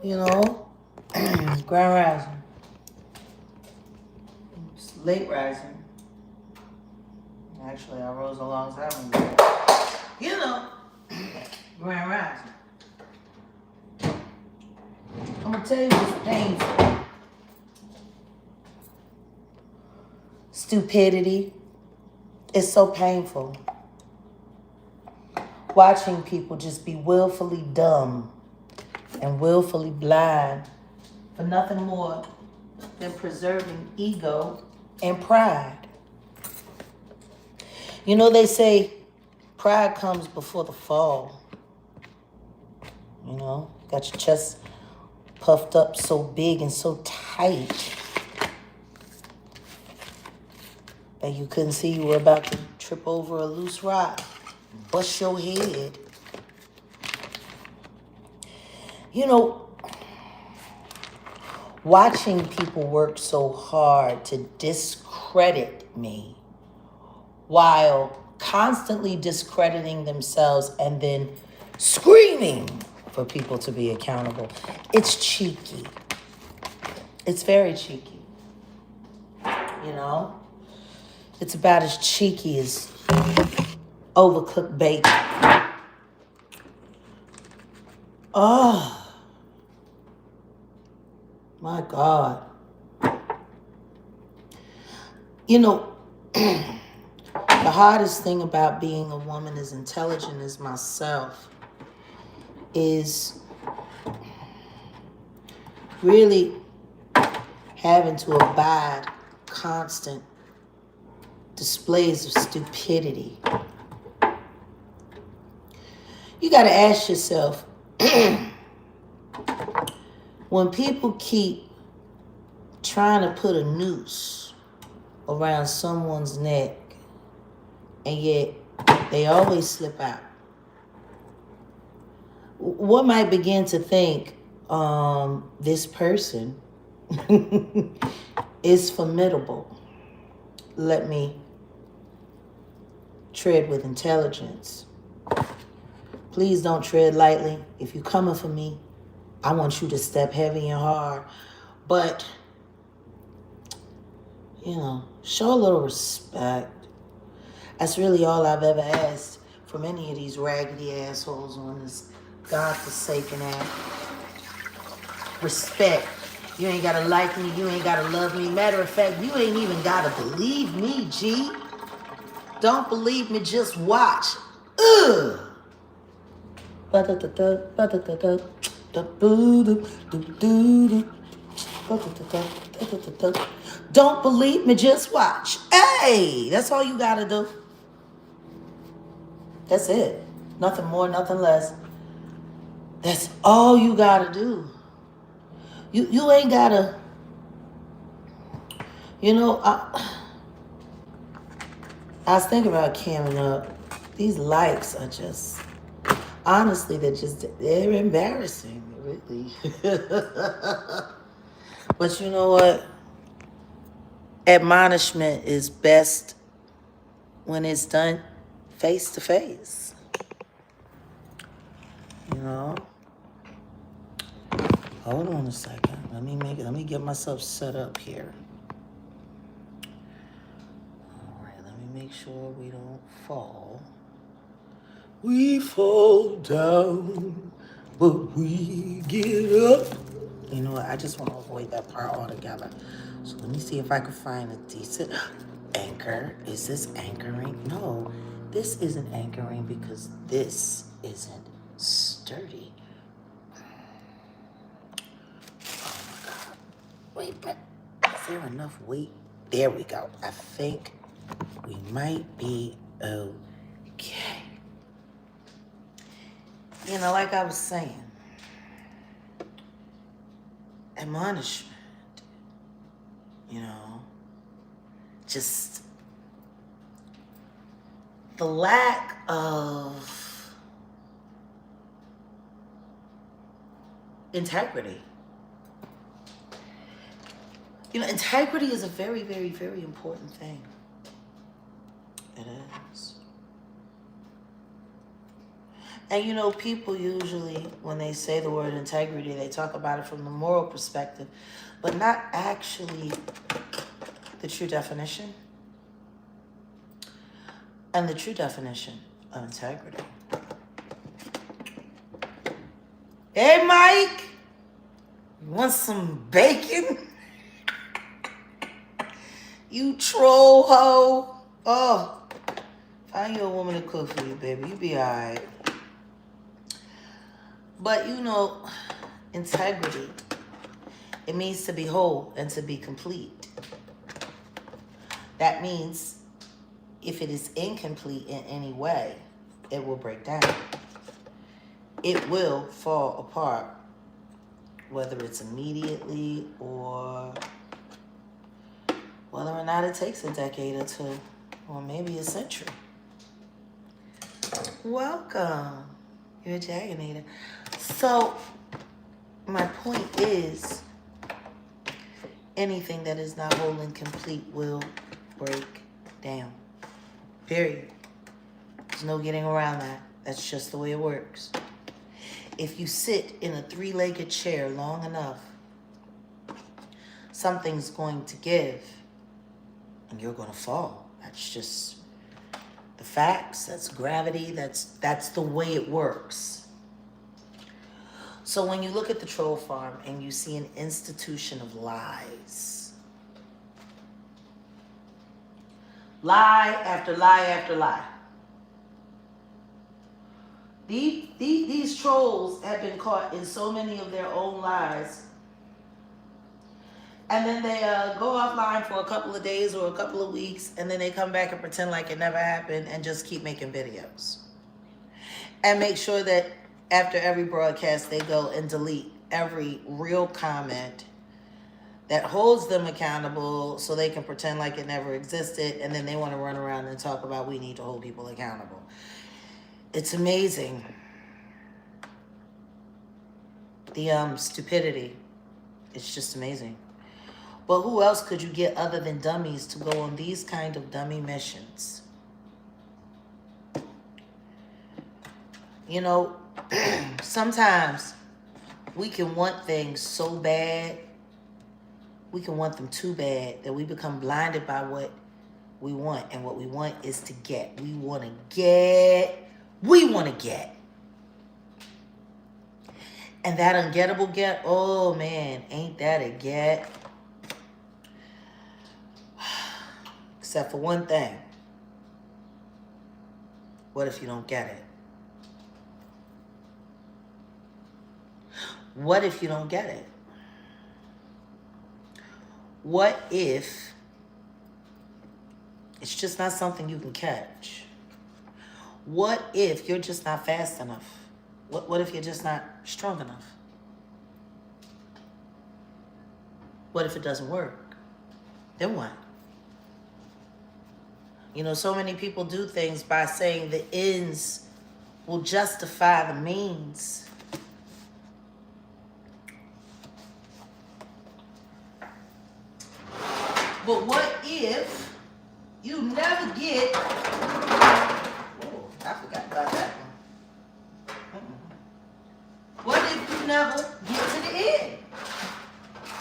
You know, grand rising, it's late rising. Actually, I rose a long time ago. You know, grand rising. I'm gonna tell you what's painful. Stupidity. It's so painful. Watching people just be willfully dumb and willfully blind for nothing more than preserving ego and pride. You know, they say pride comes before the fall. You know, got your chest puffed up so big and so tight that you couldn't see you were about to trip over a loose rock, bust your head. You know, watching people work so hard to discredit me while constantly discrediting themselves and then screaming for people to be accountable. It's cheeky. It's very cheeky. You know? It's about as cheeky as overcooked bacon. Oh, my God. You know, the hardest thing about being a woman as intelligent as myself is really having to abide constant displays of stupidity. You got to ask yourself, when people keep trying to put a noose around someone's neck and yet they always slip out, one might begin to think this person is formidable. Let me tread with intelligence. Please don't tread lightly. If you're coming for me, I want you to step heavy and hard. But, you know, show a little respect. That's really all I've ever asked from any of these raggedy assholes on this godforsaken app. Respect. You ain't gotta like me. You ain't gotta love me. Matter of fact, you ain't even gotta believe me, G. Don't believe me, just watch. Ugh. Don't believe me, just watch. Hey, that's all you gotta do. That's it. Nothing more, nothing less. That's all you gotta do. You ain't gotta, you know, I was thinking about camming up. These likes are just, honestly, they're embarrassing, really. But you know what? Admonishment is best when it's done face to face. You know? Hold on a second. Let me get myself set up here. All right, let me make sure we don't fall. We fall down, but we get up. You know what? I just want to avoid that part altogether. So let me see if I can find a decent anchor. Is this anchoring? No, this isn't anchoring because this isn't sturdy. Oh my God. Wait, but is there enough weight? There we go. I think we might be okay. You know, like I was saying, admonishment, you know, just the lack of integrity. You know, integrity is a very, very, very important thing. It is. And you know, people usually, when they say the word integrity, they talk about it from the moral perspective, but not actually the true definition. And the true definition of integrity. Hey, Mike, you want some bacon? You troll hoe. Oh, find you a woman to cook for you, baby. You be all right. But you know, integrity, it means to be whole and to be complete. That means if it is incomplete in any way, it will break down. It will fall apart, whether it's immediately or whether or not it takes a decade or two, or maybe a century. Welcome. You're a Jaguar. So, my point is, anything that is not whole and complete will break down. Period. There's no getting around that. That's just the way it works. If you sit in a 3-legged chair long enough, something's going to give and you're going to fall. That's just the facts. That's gravity. That's the way it works. So when you look at the troll farm and you see an institution of lies, lie after lie after lie. These trolls have been caught in so many of their own lies. And then they go offline for a couple of days or a couple of weeks, and then they come back and pretend like it never happened and just keep making videos. And make sure that after every broadcast, they go and delete every real comment that holds them accountable so they can pretend like it never existed, and then they want to run around and talk about we need to hold people accountable. It's amazing. The stupidity. It's just amazing. But who else could you get other than dummies to go on these kind of dummy missions? You know, sometimes we can want things so bad, we can want them too bad, that we become blinded by what we want. And what we want is to get. We want to get. And that ungettable get, oh man, ain't that a get? Except for one thing. What if you don't get it? What if you don't get it? What if it's just not something you can catch? What if you're just not fast enough? What if you're just not strong enough? What if it doesn't work? Then what? You know, so many people do things by saying the ends will justify the means. But what if you never get... Oh, I forgot about that one. What if you never get to the end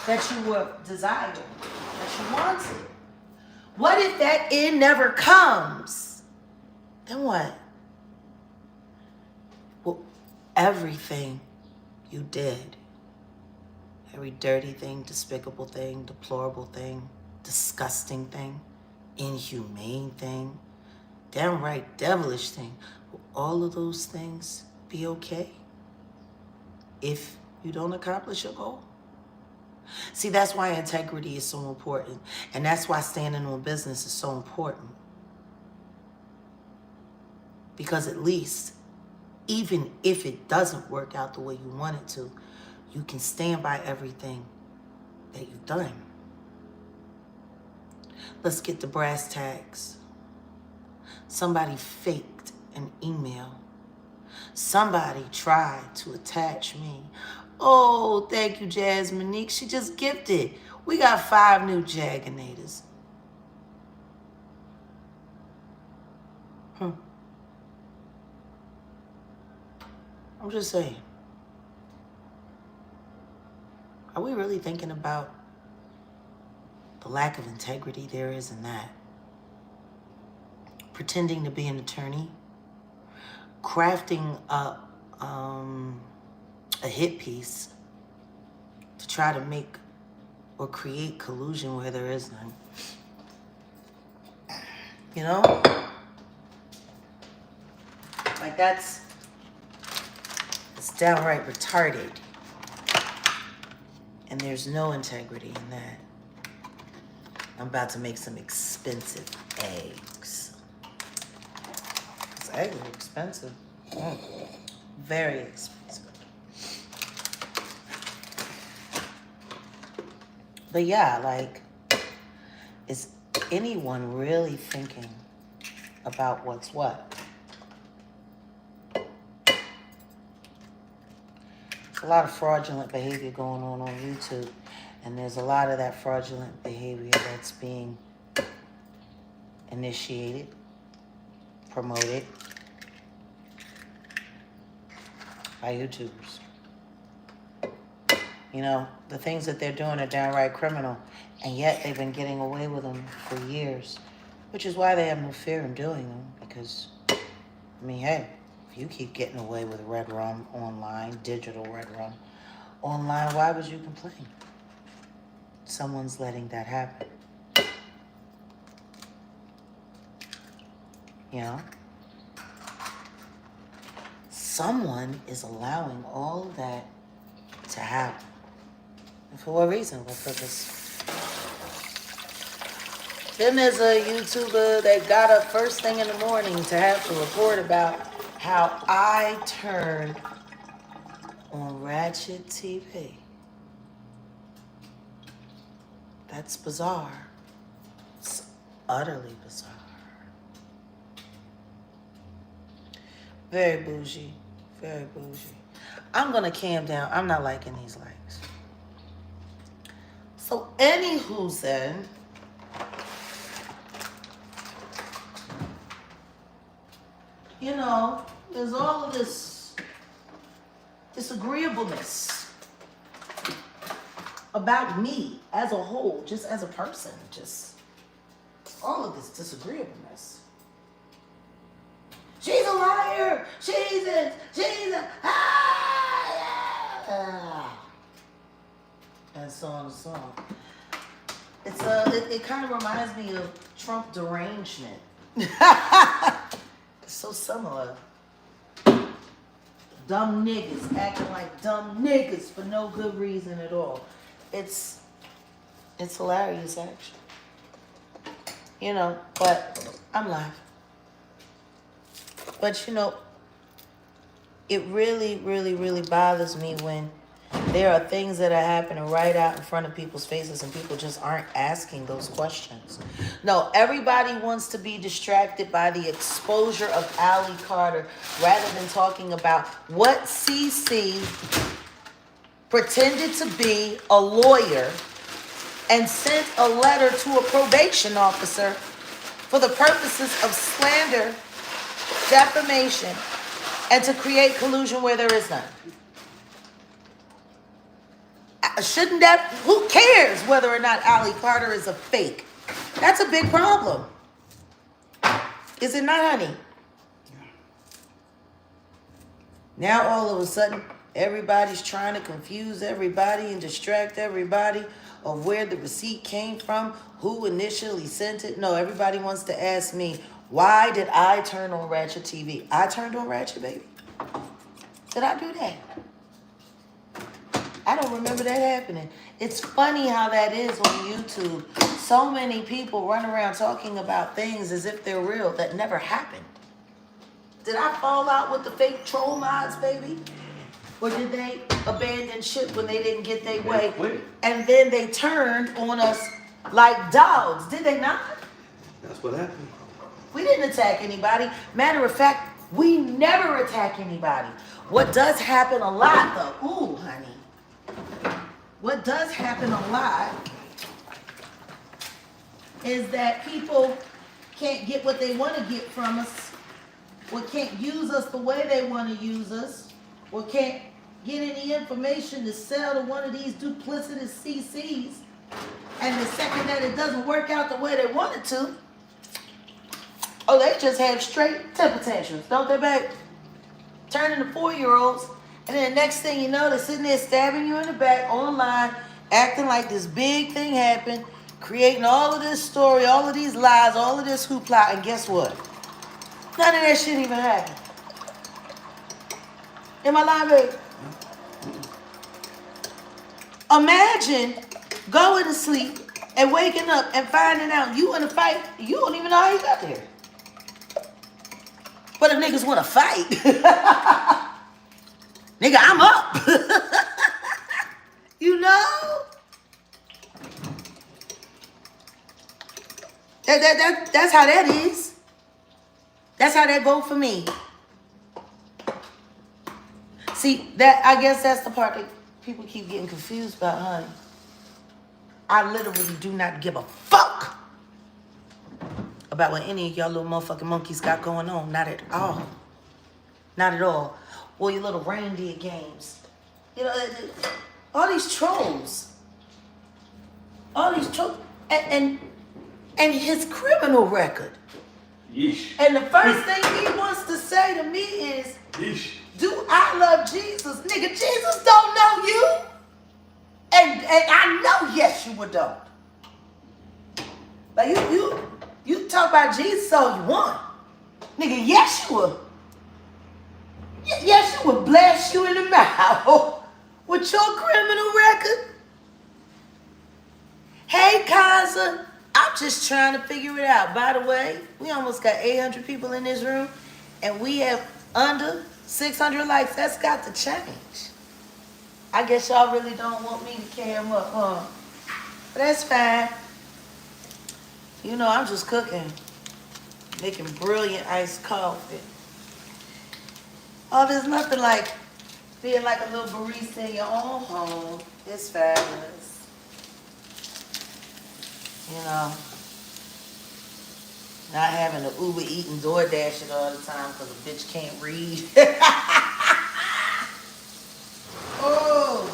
that you were desired, that you wanted? What if that end never comes? Then what? Well, everything you did, every dirty thing, despicable thing, deplorable thing, disgusting thing, inhumane thing, downright devilish thing, will all of those things be okay if you don't accomplish your goal? See, that's why integrity is so important. And that's why standing on business is so important. Because at least, even if it doesn't work out the way you want it to, you can stand by everything that you've done. Let's get the brass tacks. Somebody faked an email. Somebody tried to attach me. Oh, thank you, Jasmine. She just gifted. We got 5 new Jaganators. I'm just saying. Are we really thinking about the lack of integrity there is in that? Pretending to be an attorney, crafting up a hit piece to try to make or create collusion where there is none. You know? Like it's downright retarded. And there's no integrity in that. I'm about to make some expensive eggs. These eggs are expensive. Very expensive. But yeah, like, is anyone really thinking about what's what? There's a lot of fraudulent behavior going on YouTube, and there's a lot of that fraudulent behavior that's being initiated, promoted by YouTubers. You know, the things that they're doing are downright criminal, and yet they've been getting away with them for years, which is why they have no fear in doing them, because, I mean, hey, if you keep getting away with red rum online, digital red rum online, why would you complain? Someone's letting that happen. You know? Someone is allowing all of that to happen. And for what reason? What purpose? Then there's a YouTuber that got up first thing in the morning to have to report about how I turned on Ratchet TV. That's bizarre. It's utterly bizarre. Very bougie. Very bougie. I'm gonna calm down. I'm not liking these likes. So anywho then, you know, there's all of this disagreeableness about me as a whole, just as a person, just all of this disagreeableness. She's a liar. She's a and so on and so on. It kind of reminds me of Trump derangement. It's so similar. Dumb niggas acting like dumb niggas for no good reason at all. It's hilarious, actually. You know, but I'm laughing. But, you know, it really, really, really bothers me when there are things that are happening right out in front of people's faces and people just aren't asking those questions. No, everybody wants to be distracted by the exposure of Allie Carter rather than talking about what CC pretended to be a lawyer and sent a letter to a probation officer for the purposes of slander, defamation, and to create collusion where there is none. Shouldn't that, who cares whether or not Allie Carter is a fake? That's a big problem. Is it not, honey? Now all of a sudden, everybody's trying to confuse everybody and distract everybody of where the receipt came from, who initially sent it. No, everybody wants to ask me, why did I turn on Ratchet TV? I turned on Ratchet, baby. Did I do that? I don't remember that happening. It's funny how that is on YouTube. So many people run around talking about things as if they're real that never happened. Did I fall out with the fake troll mods, baby? Or did they abandon ship when they didn't get their way? And then they turned on us like dogs, did they not? That's what happened. We didn't attack anybody. Matter of fact, we never attack anybody. What does happen a lot, though, ooh, honey. What does happen a lot is that people can't get what they want to get from us, or can't use us the way they want to use us, or can't get any information to sell to one of these duplicitous CCs, and the second that it doesn't work out the way they want it to, oh, they just have straight temper tantrums, don't they, babe? Turning to 4-year-olds, and then the next thing you know, they're sitting there stabbing you in the back online, acting like this big thing happened, creating all of this story, all of these lies, all of this hoopla, and guess what? None of that shit even happened. Am I lying, babe? Imagine going to sleep and waking up and finding out you in a fight, you don't even know how you got there. But if niggas want to fight, nigga, I'm up. You know? That's how that is. That's how that go for me. See, I guess that's the part that people keep getting confused about, honey. I literally do not give a fuck about what any of y'all little motherfucking monkeys got going on. Not at all. Not at all. Or your little reindeer games. You know, all these trolls. All these trolls. And his criminal record. Yeesh. And the first thing he wants to say to me is, yeesh. Do I love Jesus? Nigga, Jesus don't know you. And I know Yeshua don't. Like you talk about Jesus all you want. Nigga, Yeshua. Yeshua bless you in the mouth with your criminal record. Hey, Kaza. I'm just trying to figure it out. By the way, we almost got 800 people in this room, and we have under 600 likes. That's got to change. I guess y'all really don't want me to carry them up, huh? But that's fine. You know, I'm just cooking. Making brilliant iced coffee. Oh, there's nothing like being like a little barista in your own home. It's fabulous. You know, not having to Uber eat and DoorDash it all the time because a bitch can't read. Oh,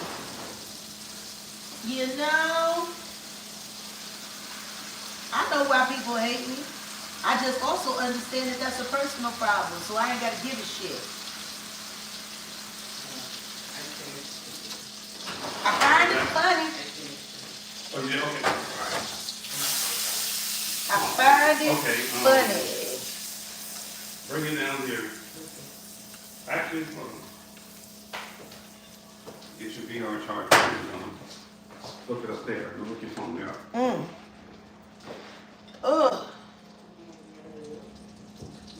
you know, I know why people hate me. I just also understand that that's a personal problem, so I ain't got to give a shit. I find it funny. Oh, yeah, okay. All right. I find it funny. Bring it down here. Actually, hold on. Get your VR charger. Look it up there. Go look your phone there. Ugh.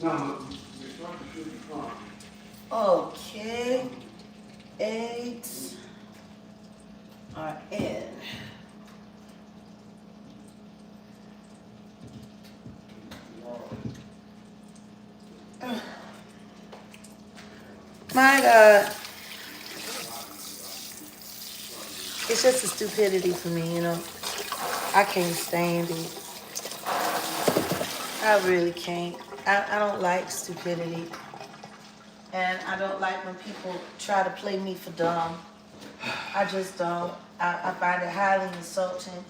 No, your charger should be fine. Okay. 8 are in. My God. It's just a stupidity for me, you know. I can't stand it. I really can't. I don't like stupidity. And I don't like when people try to play me for dumb. I just don't. I find it highly insulting.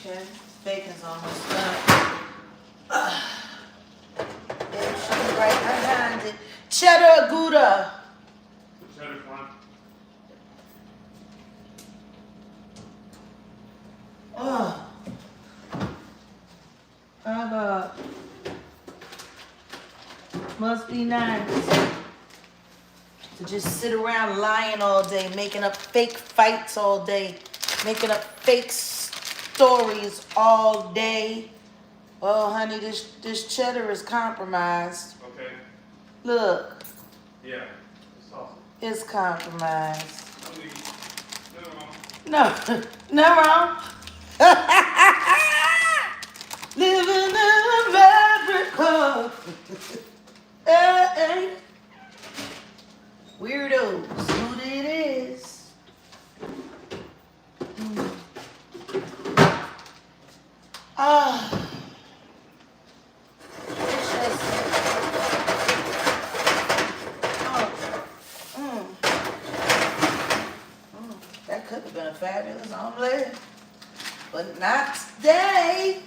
Okay, bacon's almost done. There's sugar right behind it. Cheddar or Gouda? Cheddar fine. Oh. My God. Must be nice to just sit around lying all day, making up fake fights all day, making up fake stories all day. Well, honey, this cheddar is compromised. Okay. Look, Yeah. It's awesome. it's compromised. No, no wrong. Living in America. Hey, weirdos, who it is. Ah, it's just, that could have been a fabulous omelet, but not today.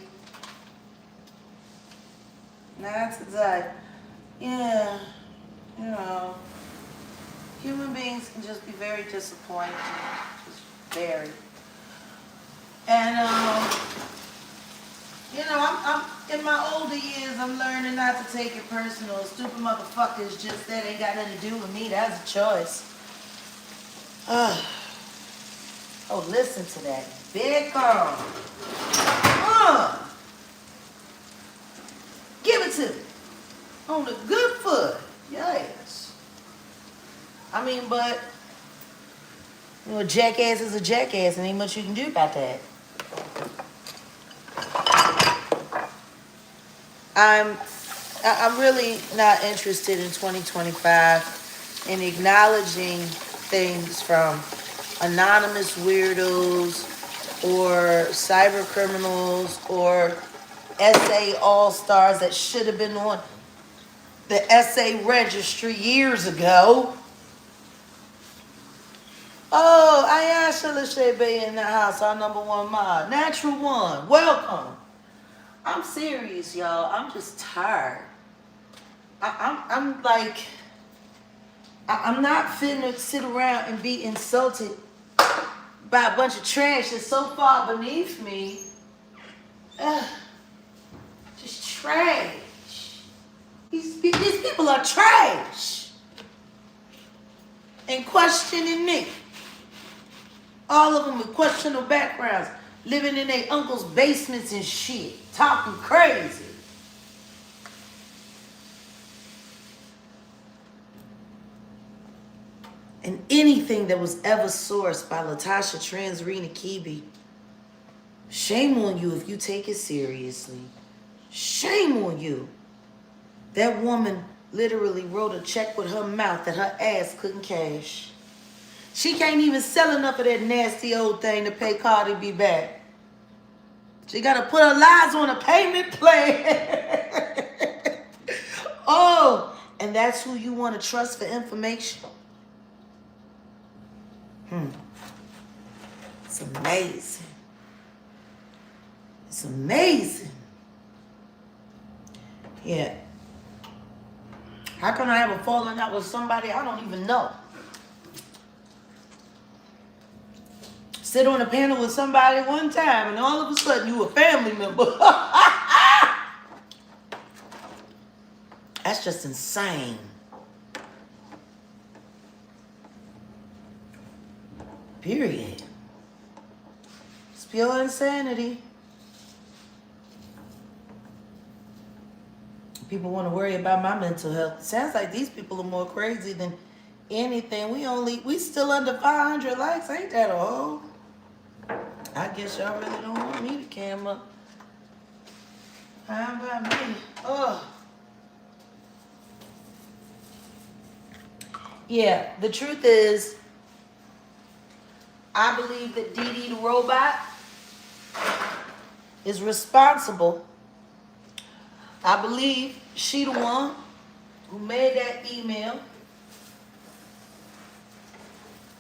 Not today. Yeah, you know, human beings can just be very disappointing, just very. And you know, I'm in my older years, I'm learning not to take it personal. Stupid motherfuckers just that ain't got nothing to do with me. That's a choice. Oh, listen to that big girl. Give it to me on the good foot. Yes. I mean, but you know, a jackass is a jackass, and ain't much you can do about that. I'm really not interested in 2025 in acknowledging things from anonymous weirdos or cyber criminals or essay all-stars that should have been on the essay registry years ago. Oh, Ayasha Lachebe in the house, our #1 mod. Natural One, welcome. I'm serious, y'all. I'm just tired. I'm like, I'm not finna sit around and be insulted by a bunch of trash that's so far beneath me. Just trash. These people are trash. And questioning me. All of them with questionable backgrounds. Living in their uncle's basements and shit. Talking crazy. And anything that was ever sourced by Latasha Transrena Kibi, shame on you if you take it seriously. Shame on you. That woman literally wrote a check with her mouth that her ass couldn't cash. She can't even sell enough of that nasty old thing to pay Cardi B back. She got to put her lies on a payment plan. Oh, and that's who you want to trust for information? It's amazing. It's amazing. Yeah. How can I have a falling out with somebody I don't even know? Sit on a panel with somebody one time and all of a sudden you a family member. That's just insane. Period. It's pure insanity. People want to worry about my mental health. Sounds like these people are more crazy than anything. We still under 500 likes. Ain't that all? I guess y'all really don't want me to cam up. How about me? Oh. Yeah, the truth is, I believe that Dee Dee the robot is responsible. I believe she the one who made that email.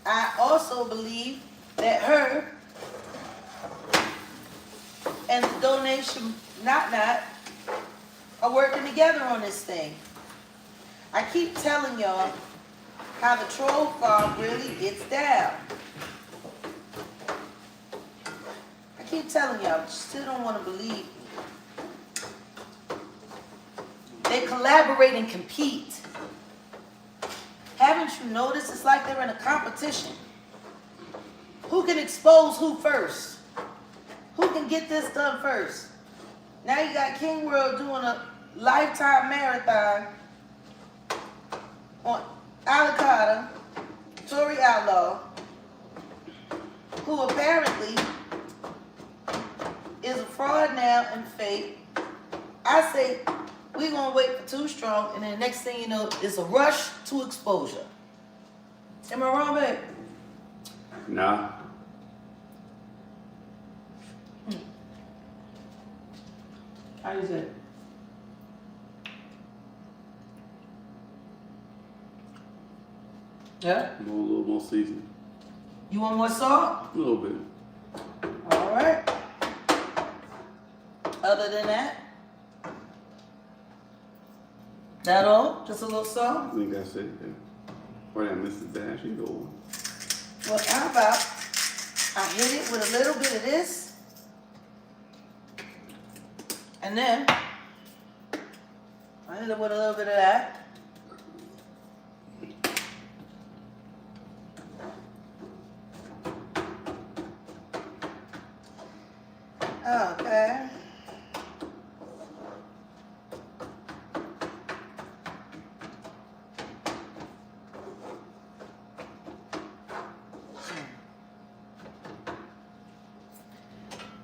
I also believe that her and the donation not are working together on this thing. I keep telling y'all how the troll farm really gets down. I keep telling y'all, but you still don't want to believe me. They collaborate and compete. Haven't you noticed? It's like they're in a competition. Who can expose who first? Who can get this done first? Now you got King World doing a lifetime marathon on Alicata, Tory Outlaw, who are now and fake. I say we're gonna wait for Too Strong, and then the next thing you know, it's a rush to exposure. Am I wrong, babe? Nah. How you say? Yeah? A little more seasoning. You want more salt? A little bit. All right. Other than that? That all? Just a little I salt? think that's it. Yeah. Or that Mrs. Dash, you go. Well, how about I hit it with a little bit of this, and then I hit it with a little bit of that. Okay.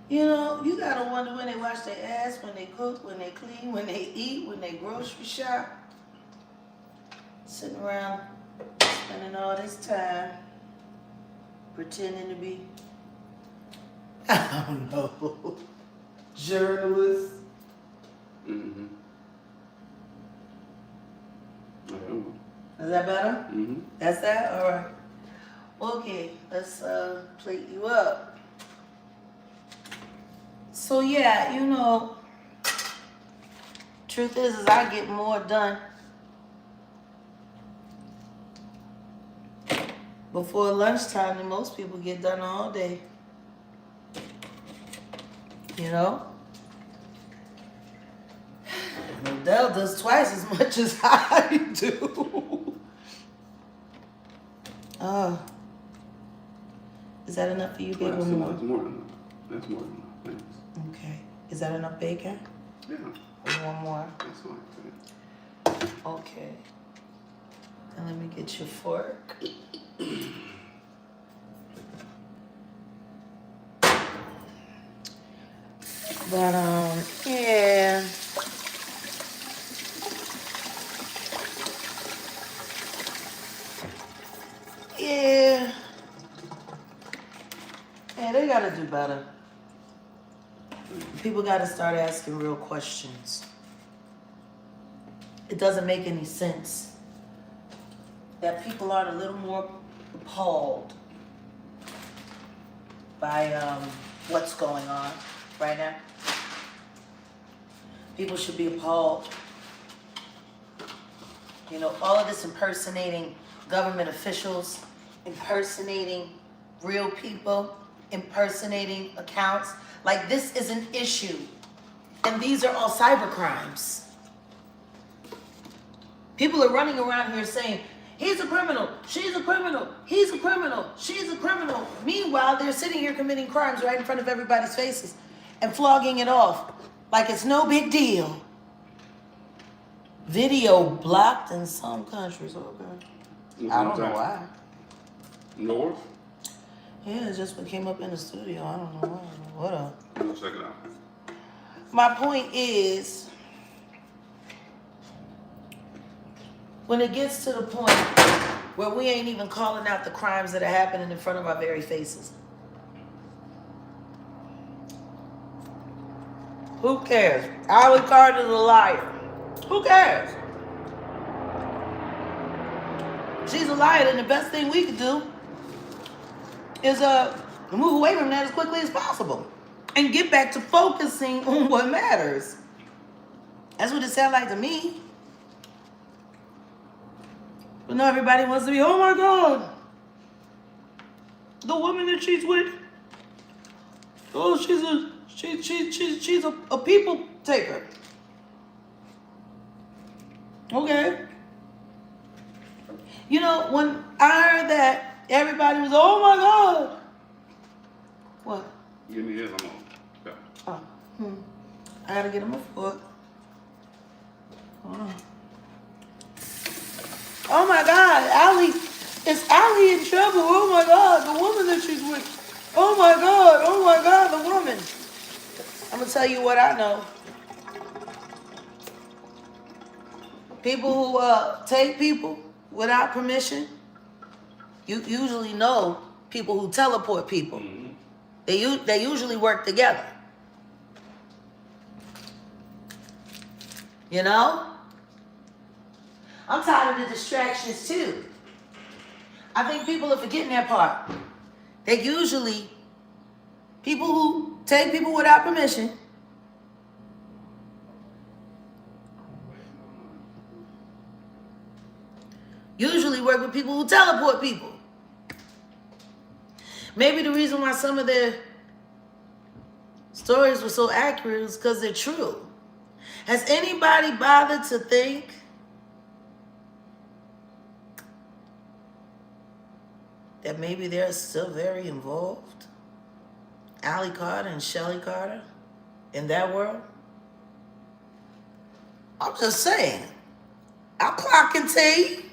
You know, you gotta wonder when they wash their ass, when they cook, when they clean, when they eat, when they grocery shop. Sitting around spending all this time pretending to be, I don't know, journalists. Mm-hmm. Is that better? Mm-hmm. That's that? All right. Okay, let's plate you up. So yeah, you know, truth is I get more done before lunchtime than most people get done all day. You know? Adele does twice as much as I do. Is that enough for you, baby? That's more than enough. That's more than enough. Thanks. Okay. Is that enough bacon? Yeah. Or you want more? That's fine. Okay. And let me get your fork. But yeah. Yeah. Yeah, they gotta do better. People gotta start asking real questions. It doesn't make any sense that people aren't a little more appalled by what's going on right now. People should be appalled. You know, all of this impersonating government officials, impersonating real people, impersonating accounts. Like, this is an issue. And these are all cyber crimes. People are running around here saying, he's a criminal, she's a criminal, he's a criminal, she's a criminal. Meanwhile, they're sitting here committing crimes right in front of everybody's faces and flogging it off like it's no big deal. Video blocked in some countries, okay. I don't know why. North? Yeah, it's just what came up in the studio. I don't know why. What up? We'll check it out. My point is, when it gets to the point where we ain't even calling out the crimes that are happening in front of our very faces, who cares? Ally Carter's a liar. Who cares? She's a liar, and the best thing we could do is move away from that as quickly as possible and get back to focusing on what matters. That's what it sounds like to me. But now everybody wants to be, oh my God, the woman that she's with, oh, she's a people taker. Okay. You know, when I heard that, everybody was, oh my God. What? Give me his, I'm on. Yeah. Oh, I gotta get him a fork. Oh my God, Allie, is Allie in trouble? Oh my God, the woman that she's with. Oh my God, the woman. I'm gonna tell you what I know. People who take people without permission, you usually know people who teleport people. They usually work together. You know? I'm tired of the distractions too. I think people are forgetting that part. They usually, people who take people without permission, usually work with people who teleport people. Maybe the reason why some of their stories were so accurate is because they're true. Has anybody bothered to think that maybe they're still very involved? Allie Carter and Shelley Carter in that world? I'm just saying. I'll clock in T.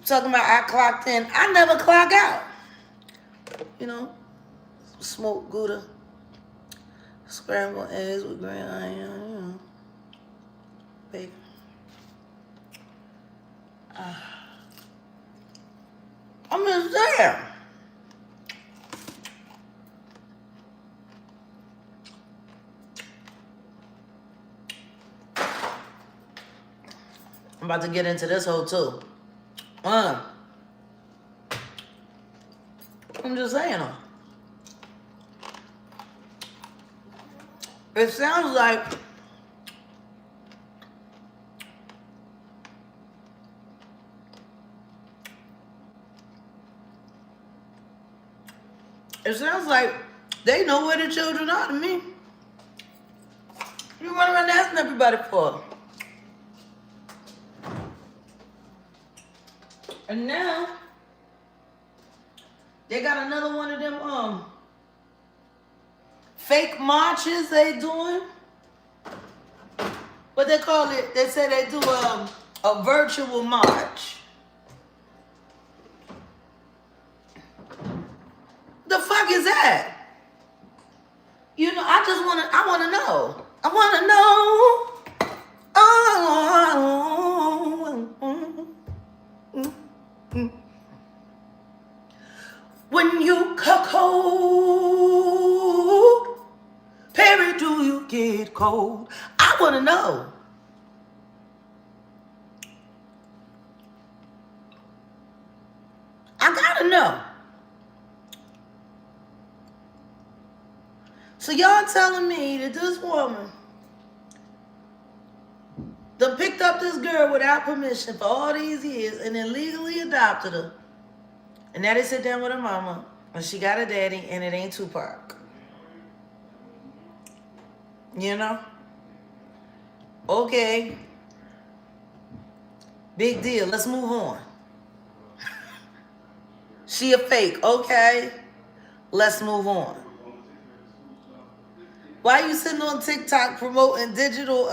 Talking about I clocked in. I never clock out. You know, smoke Gouda, scrambled eggs with green onion, you know, bacon. I'm just there. I'm about to get into this hole too. I'm just saying. It sounds like they know where the children are to me. You run around asking everybody for. And now they got another one of them fake marches they doing. What they call it? They say they do a virtual march. The fuck is that? You know, I wanna know. I wanna know. When you cold, Perry, do you get cold? I want to know. I gotta know. So y'all telling me that this woman done picked up this girl without permission for all these years and then legally adopted her. And now they sit down with her mama, and she got a daddy, and it ain't Tupac. You know? Okay. Big deal. Let's move on. She a fake. Okay. Let's move on. Why are you sitting on TikTok promoting digital,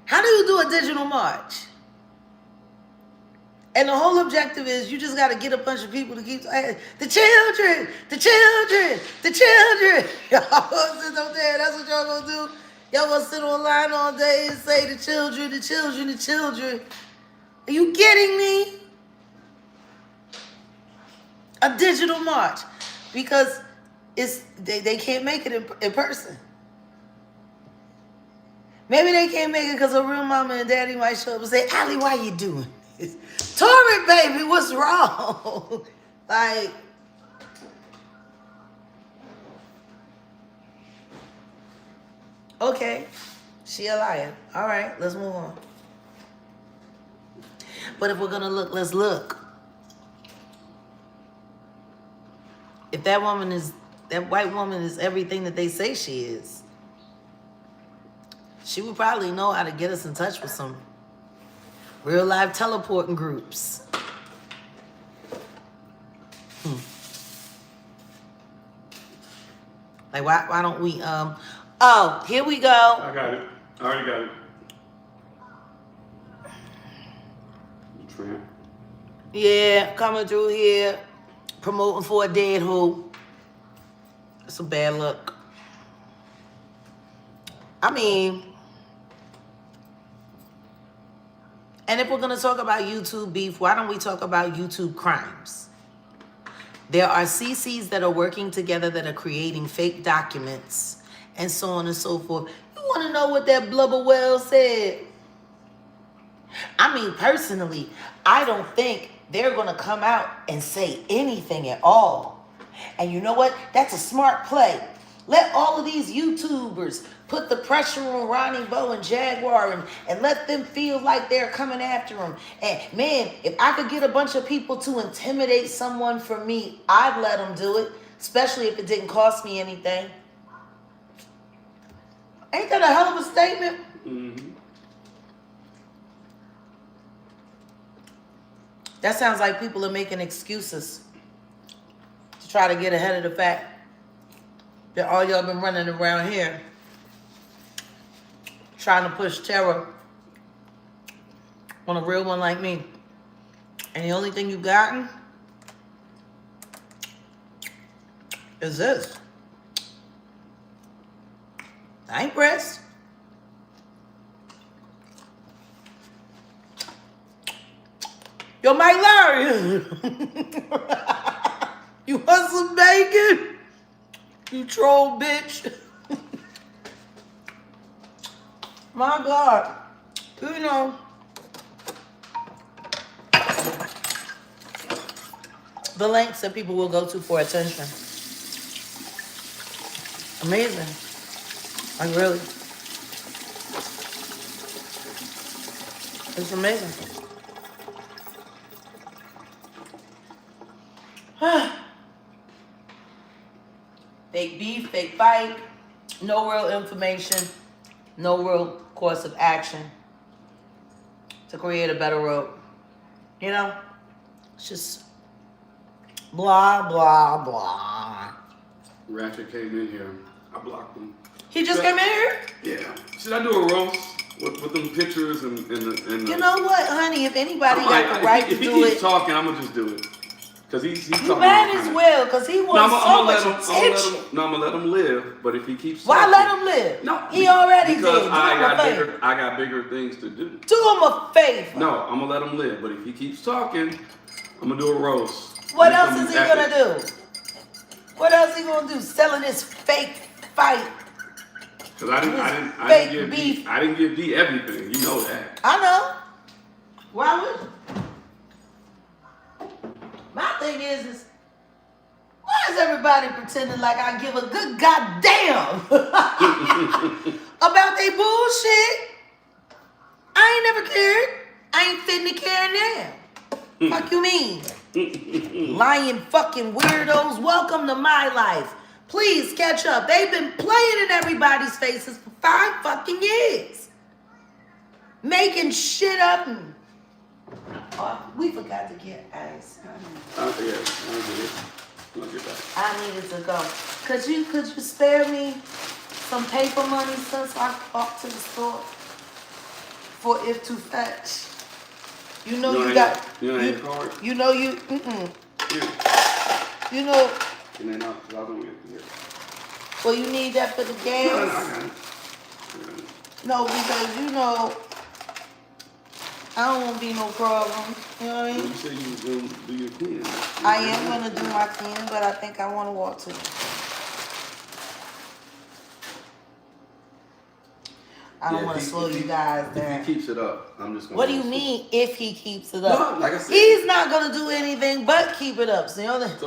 how do you do a digital march? And the whole objective is you just got to get a bunch of people to keep saying, the children, the children, the children. Y'all gonna sit up there, that's what y'all gonna do? Y'all gonna sit online all day and say the children, the children, the children. Are you kidding me? A digital march. Because they can't make it in person. Maybe they can't make it because a real mama and daddy might show up and say, Allie, why you doing this? Tori, baby, what's wrong? Like, okay, she a liar. All right, let's move on. But if we're gonna look, let's look. If that white woman is everything that they say she is, she would probably know how to get us in touch with some real life teleporting groups. Like why don't we oh, here we go. I got it. I already got it. Tramp. Yeah, coming through here, promoting for a dead hoe. It's a bad look. I mean, and if we're going to talk about YouTube beef, why don't we talk about YouTube crimes? There are CCs that are working together that are creating fake documents and so on and so forth. You want to know what that blubber whale said? I mean, personally, I don't think they're going to come out and say anything at all. And you know what? That's a smart play. Let all of these YouTubers put the pressure on Ronnie Bo and Jaguar and let them feel like they're coming after them. And man, if I could get a bunch of people to intimidate someone for me, I'd let them do it, especially if it didn't cost me anything. Ain't that a hell of a statement? Mm-hmm. That sounds like people are making excuses to try to get ahead of the fact that all y'all been running around here trying to push terror on a real one like me. And the only thing you've gotten is this. I ain't pressed. Yo, Mike Larry. You want some bacon? You troll bitch. My God. You know. The lengths that people will go to for attention. Amazing. Like really. It's amazing. Fake beef, fake fight, no real information, no real course of action to create a better road. You know? It's just blah, blah, blah. Ratchet came in here. I blocked him. He just came in here? Yeah. Should I do a roast with them pictures and the You know what, honey? If anybody got the right to do it. If he keeps talking, I'm going to just do it. Because he's talking. You might as well, because he wants so much attention. I'm going to let him live, but if he keeps Why talking. let him live? No. He already did. Because I got bigger things to do. Do him a favor. No, I'm going to let him live, but if he keeps talking, I'm going to do a roast. What else is he going to do? What else is he going to do? Selling this fake fight. Because I didn't give D everything. You know that. I know. Why would you? My thing is why is everybody pretending like I give a good goddamn about they bullshit? I ain't never cared. I ain't fitting to care now. Fuck you mean? Lying fucking weirdos. Welcome to my life. Please catch up. They've been playing in everybody's faces for 5 fucking years. Making shit up. Oh, we forgot to get ice. Yeah, I'll get it. I'll get that. I needed to go. Could you spare me some paper money since I walked to the store for if to fetch? You know you got. You know your card. You know you. Yeah. You know. And then I'll don't get it. Well, you need that for the gas. No, I got it. No, because you know. I don't want to be no problem. You know what I mean? You said you was going to do your cleaning. I am going to do my cleaning, but I think I want to walk to it. I don't want to slow you guys down. If he keeps it up, I'm just going to... What do you mean, if he keeps it up? No, like I said... He's not going to do anything but keep it up. So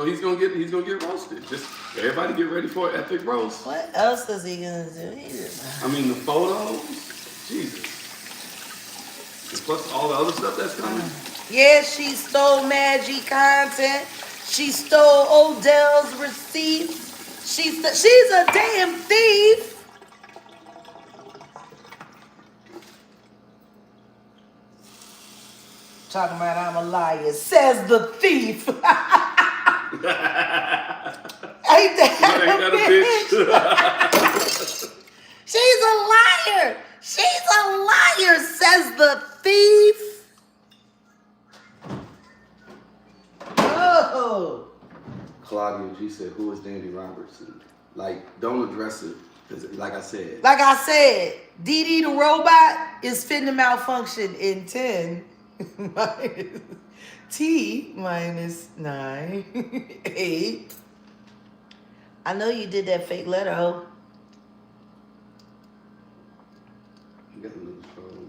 he's going to get roasted. Just everybody get ready for an epic roast. What else is he going to do? I mean, the photos. Jesus. Plus all the other stuff that's coming. Yeah, she stole Maggie content. She stole Odell's receipts. She's a damn thief. Talking about I'm a liar, says the thief. Ain't that a bitch? She's a liar. She's a liar, says the thief. Oh. Claudia G said, who is Dandy Robertson? Like, don't address it. Cause like I said, Dee Dee the robot is finna malfunction in 10 minus T minus 9, 8. I know you did that fake letter, ho. you got a little trouble.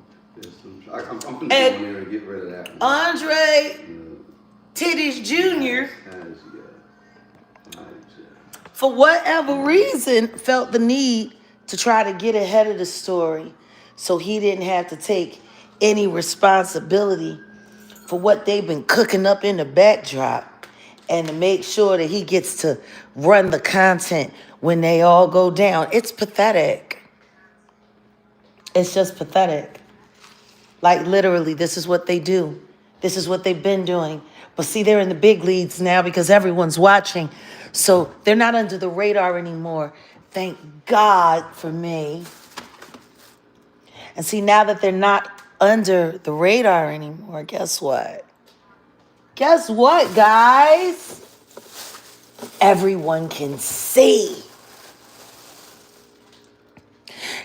I'm finna go in there and get rid of that one. Andre Titties Jr. for whatever reason, felt the need to try to get ahead of the story so he didn't have to take any responsibility for what they've been cooking up in the backdrop and to make sure that he gets to run the content when they all go down. It's pathetic. It's just pathetic. Like, literally, this is what they do. This is what they've been doing. But see, they're in the big leagues now because everyone's watching. So they're not under the radar anymore. Thank God for me. And see, now that they're not under the radar anymore, guess what? Guess what, guys? Everyone can see.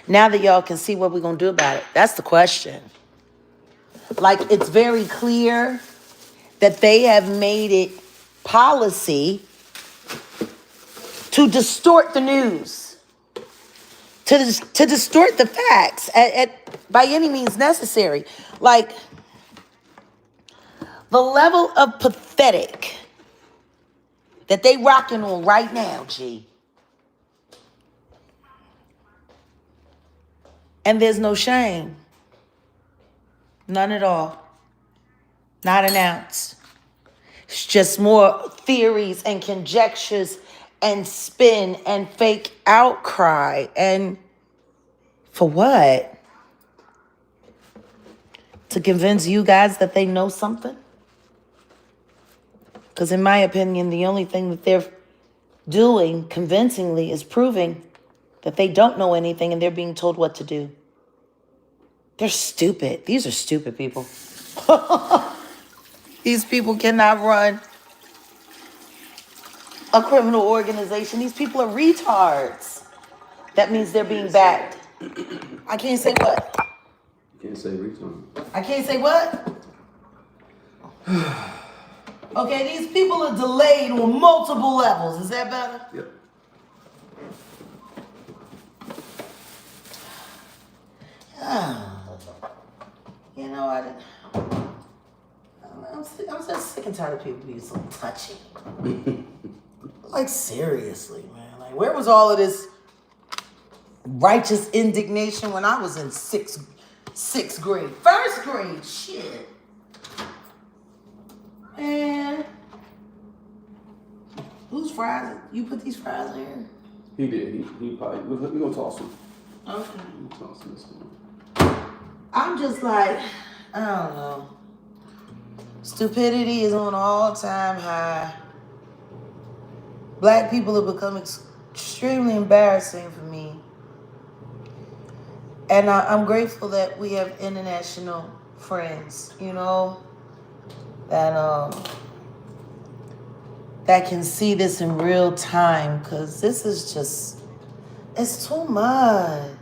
Now that y'all can see, what we gonna do about it? That's the question. Like, it's very clear that they have made it policy to distort the news, to distort the facts by any means necessary. Like, the level of pathetic that they rocking on right now, G. And there's no shame. None at all. Not an ounce. It's just more theories and conjectures and spin and fake outcry. And for what? To convince you guys that they know something? Because in my opinion, the only thing that they're doing convincingly is proving that they don't know anything and they're being told what to do. They're stupid. These are stupid people. These people cannot run a criminal organization. These people are retards. That means they're being backed. I can't say what? You can't say retard. I can't say what? Okay, these people are delayed on multiple levels. Is that better? Yep. You know, I'm just sick and tired of people being so touchy. Like, seriously, man. Like, where was all of this righteous indignation when I was in sixth grade? First grade, shit. Man. Whose fries? You put these fries in here? He did. He probably. We're gonna toss him. Okay. We're tossing this one. I'm just like, I don't know. Stupidity is on an all-time high. Black people have become extremely embarrassing for me. And I'm grateful that we have international friends, you know, that can see this in real time, because this is just, it's too much,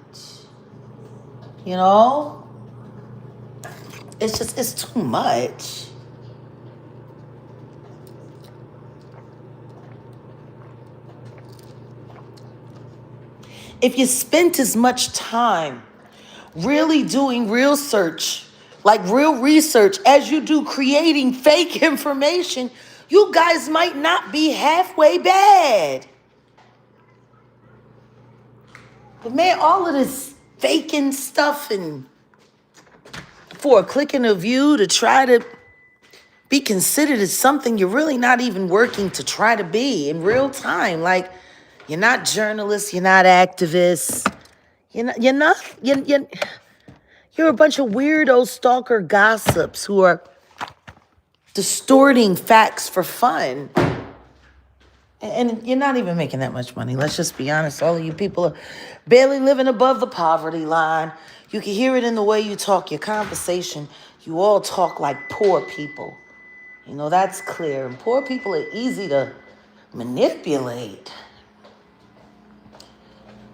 you know? It's too much. If you spent as much time really doing real search, like real research, as you do creating fake information, you guys might not be halfway bad. But man, all of this faking stuff and for a click and a view to try to be considered as something you're really not even working to try to be in real time. Like, you're not journalists, you're not activists, you're a bunch of weirdo stalker gossips who are distorting facts for fun. And you're not even making that much money. Let's just be honest. All of you people are barely living above the poverty line. You can hear it in the way you talk, your conversation. You all talk like poor people. You know, that's clear. And poor people are easy to manipulate.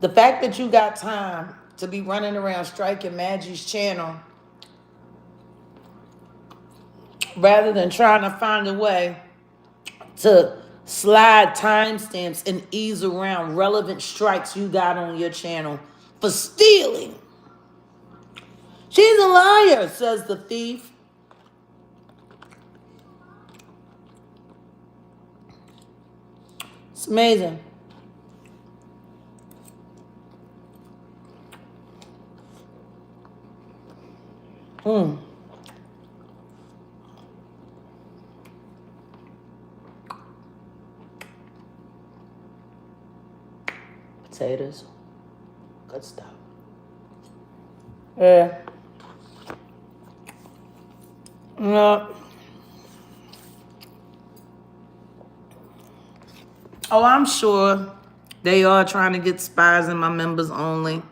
The fact that you got time to be running around striking Maggie's channel rather than trying to find a way to slide timestamps and ease around relevant strikes you got on your channel for stealing. She's a liar, says the thief. It's amazing. Potatoes. Good stuff. Yeah. No. Oh, I'm sure they are trying to get spies in my members only.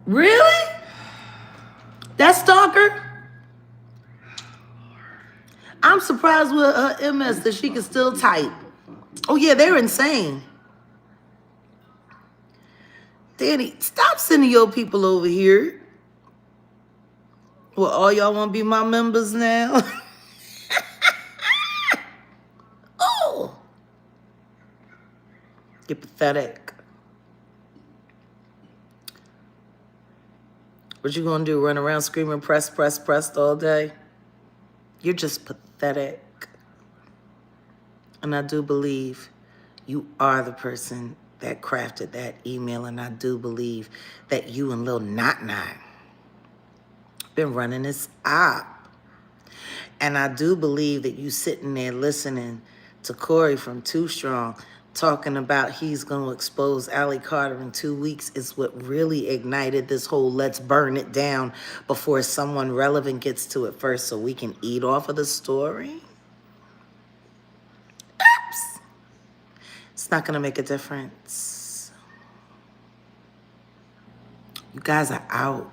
Really? That stalker? I'm surprised with her MS that she can still type. Oh yeah, they're insane. Danny, stop sending your people over here. Well, all y'all want to be my members now? Oh, you're pathetic. What you gonna do? Run around screaming, press, press, pressed all day? You're just pathetic. And I do believe you are the person that crafted that email, and I do believe that you and Lil Not Not been running this op. And I do believe that you sitting there listening to Corey from Too Strong talking about he's going to expose Allie Carter in 2 weeks is what really ignited this whole let's burn it down before someone relevant gets to it first so we can eat off of the story. Oops. It's not going to make a difference. You guys are out.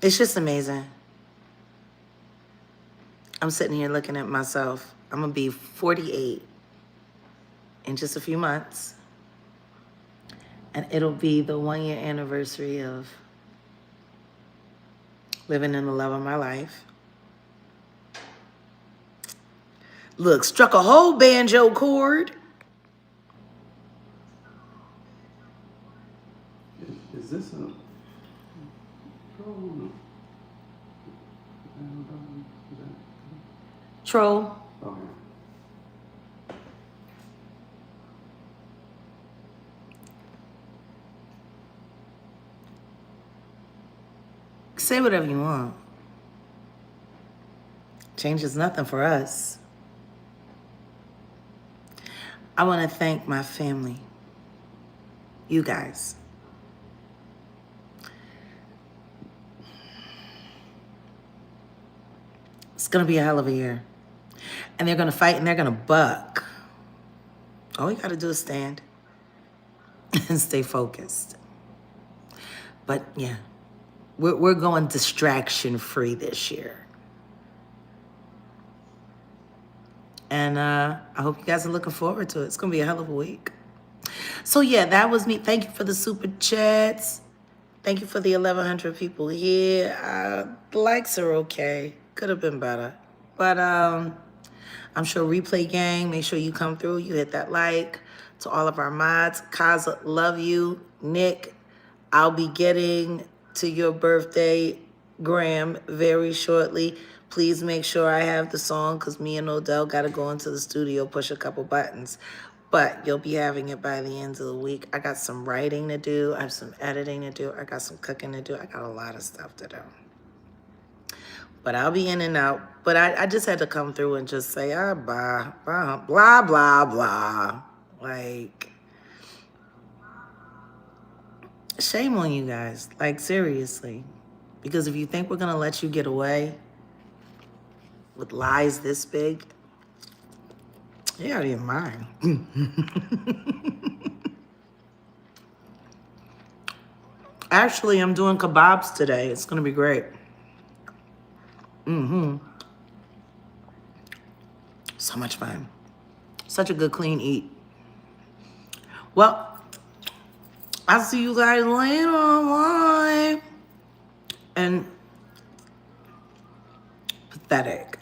It's just amazing. I'm sitting here looking at myself. I'm going to be 48 in just a few months. And it'll be the 1 year anniversary of living in the love of my life. Look, struck a whole banjo chord. Is this a... Troll. Okay. Say whatever you want. Changes nothing for us. I want to thank my family. You guys. It's going to be a hell of a year. And they're going to fight and they're going to buck. All you got to do is stand and stay focused. But yeah, we're going distraction free this year. And I hope you guys are looking forward to it. It's going to be a hell of a week. So yeah, that was me. Thank you for the super chats. Thank you for the 1,100 people here. The likes are okay. Could have been better. But I'm sure Replay Gang, make sure you come through. You hit that like. To all of our mods. Kaza, love you. Nick, I'll be getting to your birthday, Graham, very shortly. Please make sure I have the song because me and Odell got to go into the studio, push a couple buttons. But you'll be having it by the end of the week. I got some writing to do. I have some editing to do. I got some cooking to do. I got a lot of stuff to do. But I'll be in and out. But I just had to come through and just say, blah, blah, blah, blah, blah. Like, shame on you guys. Like, seriously. Because if you think we're going to let you get away with lies this big, you're out of your mind. Actually, I'm doing kebabs today. It's gonna be great. So much fun. Such a good clean eat. Well, I'll see you guys later. Bye. And pathetic.